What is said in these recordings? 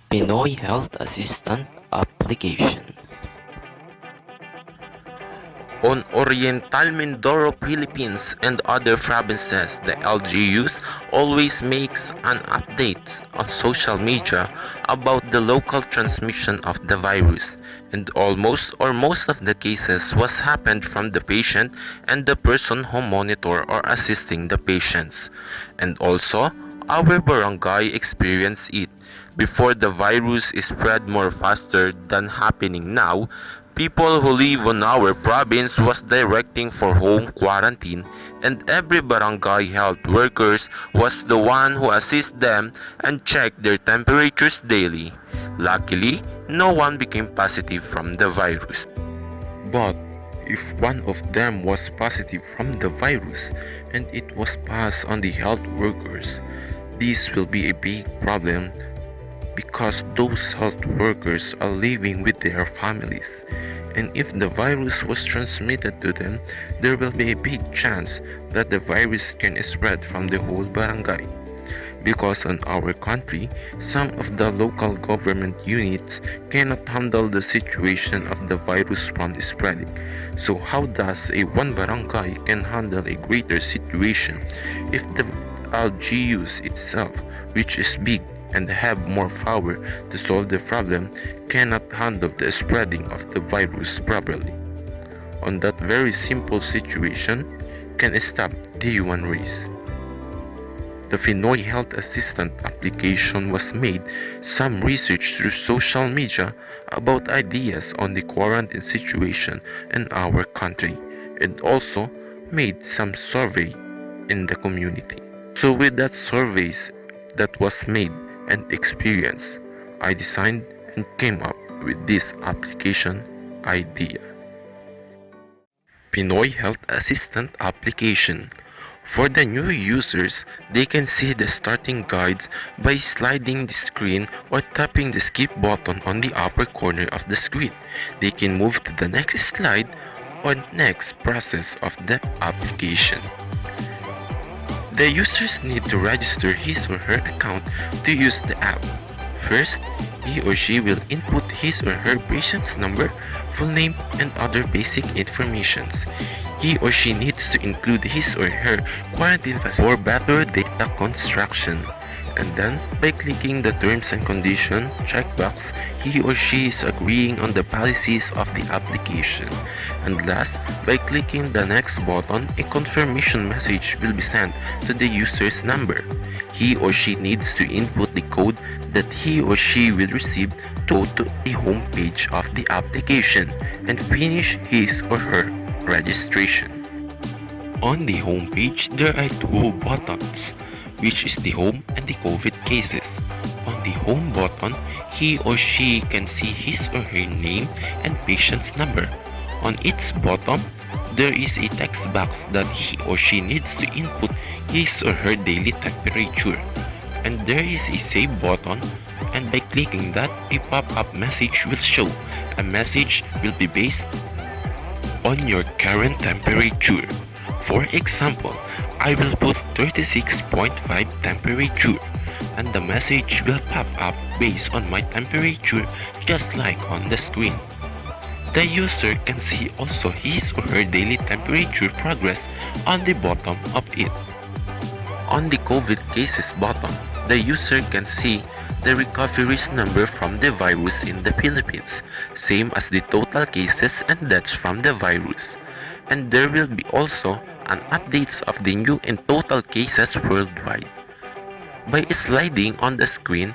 Pinoy Health Assistant application. On Oriental Mindoro, Philippines and other provinces, the LGUs always makes an update on social media about the local transmission of the virus, and almost or most of the cases was happened from the patient and the person who monitor or assisting the patients. And also, our barangay experienced it before the virus is spread more faster than happening now. People who live on our province was directing for home quarantine, and every barangay health workers was the one who assist them and check their temperatures daily. Luckily, no one became positive from the virus. But if one of them was positive from the virus and it was passed on the health workers, this will be a big problem because those health workers are living with their families. And if the virus was transmitted to them, there will be a big chance that the virus can spread from the whole barangay. Because in our country, some of the local government units cannot handle the situation of the virus from spreading. So how does a one barangay can handle a greater situation if the LGUs itself, which is big and have more power to solve the problem, cannot handle the spreading of the virus properly? On that very simple situation, can stop the human race. The Pinoy Health Assistant application was made some research through social media about ideas on the quarantine situation in our country, and also made some survey in the community. So with that surveys that was made and experience, I designed and came up with this application idea. Pinoy Health Assistant application. For the new users, they can see the starting guides by sliding the screen or tapping the skip button on the upper corner of the screen. They can move to the next slide or next process of the application. The users need to register his or her account to use the app. First, he or she will input his or her patient's number, full name, and other basic informations. He or she needs to include his or her quarantine facility for better data construction. And then, by clicking the terms and conditions checkbox, he or she is agreeing on the policies of the application. And last, by clicking the next button, a confirmation message will be sent to the user's number. He or she needs to input the code that he or she will receive to go to the home page of the application and finish his or her registration. On the home page, there are two buttons, which is the home and the COVID cases. On the home button, he or she can see his or her name and patient's number. On its bottom, there is a text box that he or she needs to input his or her daily temperature. And there is a save button, and by clicking that, a pop-up message will show. A message will be based on your current temperature. For example, I will put 36.5 temperature, and the message will pop up based on my temperature just like on the screen. The user can see also his or her daily temperature progress on the bottom of it. On the COVID cases button, the user can see the recoveries number from the virus in the Philippines, same as the total cases and deaths from the virus. And there will be also an updates of the new and total cases worldwide. By sliding on the screen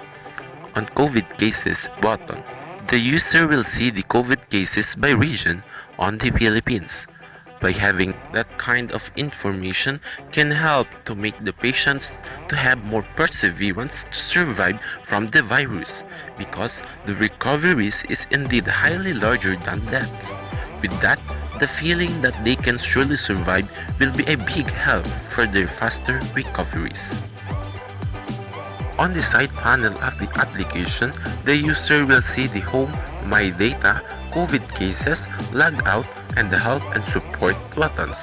on COVID cases button, the user will see the COVID cases by region on the Philippines. By having that kind of information can help to make the patients to have more perseverance to survive from the virus, because the recoveries is indeed highly larger than deaths. With that, the feeling that they can surely survive will be a big help for their faster recoveries. On the side panel of the application, the user will see the home, my data, COVID cases, log out, and the help and support buttons.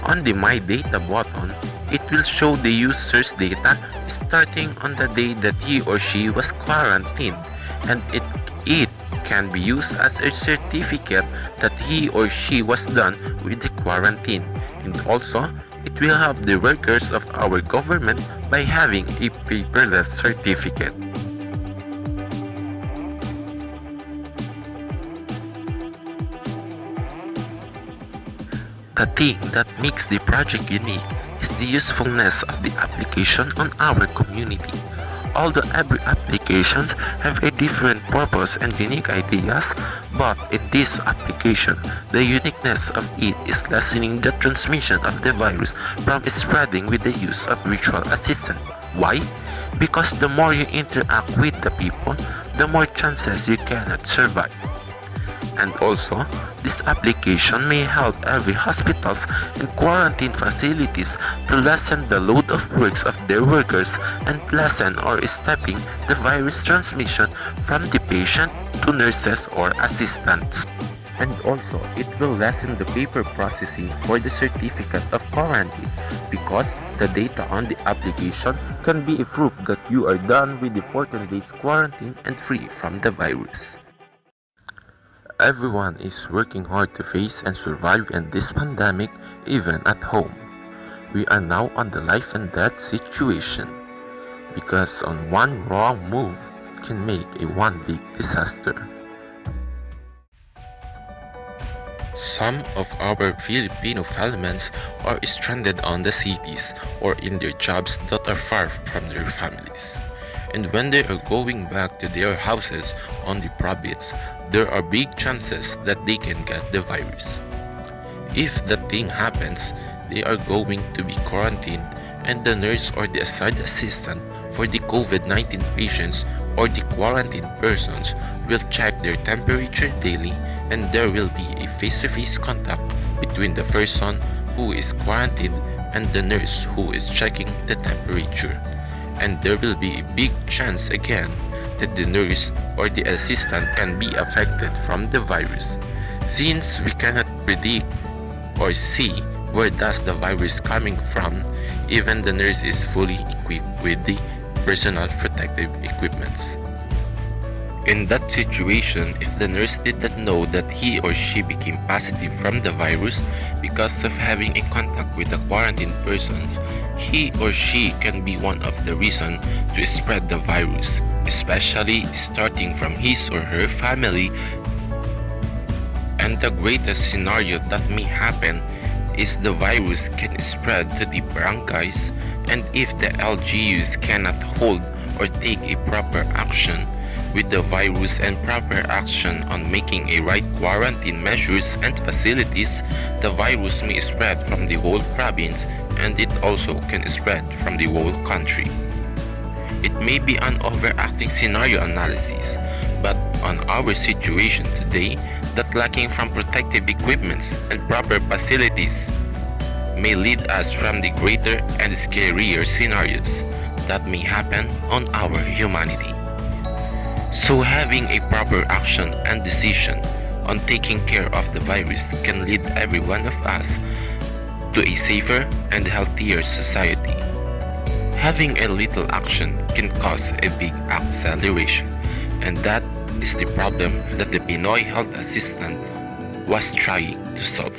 On the My Data button, It will show the user's data starting on the day that he or she was quarantined, and it can be used as a certificate that he or she was done with the quarantine. And also, it will help the workers of our government by having a paperless certificate. The thing that makes the project unique is the usefulness of the application on our community. Although every application have a different purpose and unique ideas, but in this application, the uniqueness of it is lessening the transmission of the virus from spreading with the use of virtual assistant. Why? Because the more you interact with the people, the more chances you cannot survive. And also, this application may help every hospitals and quarantine facilities to lessen the load of works of their workers and lessen or stopping the virus transmission from the patient to nurses or assistants. And also, it will lessen the paper processing for the certificate of quarantine because the data on the application can be a proof that you are done with the 14 days quarantine and free from the virus. Everyone is working hard to face and survive in this pandemic, even at home. We are now on the life and death situation because on one wrong move can make a one big disaster. Some of our Filipino families are stranded on the cities or in their jobs that are far from their families. And when they are going back to their houses on the province, there are big chances that they can get the virus. If that thing happens, they are going to be quarantined and the nurse or the assigned assistant for the COVID-19 patients or the quarantined persons will check their temperature daily, and there will be a face-to-face contact between the person who is quarantined and the nurse who is checking the temperature. And there will be a big chance again that the nurse or the assistant can be affected from the virus. Since we cannot predict or see where does the virus coming from, even the nurse is fully equipped with the personal protective equipments. In that situation, if the nurse did not know that he or she became positive from the virus because of having a contact with the quarantined persons, he or she can be one of the reasons to spread the virus, especially starting from his or her family. And the greatest scenario that may happen is the virus can spread to the barangays, and if the LGUs cannot hold or take a proper action with the virus and proper action on making a right quarantine measures and facilities, the virus may spread from the whole province, and it also can spread from the whole country. It may be an overacting scenario analysis, but on our situation today, that lacking from protective equipments and proper facilities may lead us from the greater and scarier scenarios that may happen on our humanity. So having a proper action and decision on taking care of the virus can lead every one of us to a safer and healthier society. Having a little action can cause a big acceleration, and that is the problem that the Pinoy health assistant was trying to solve.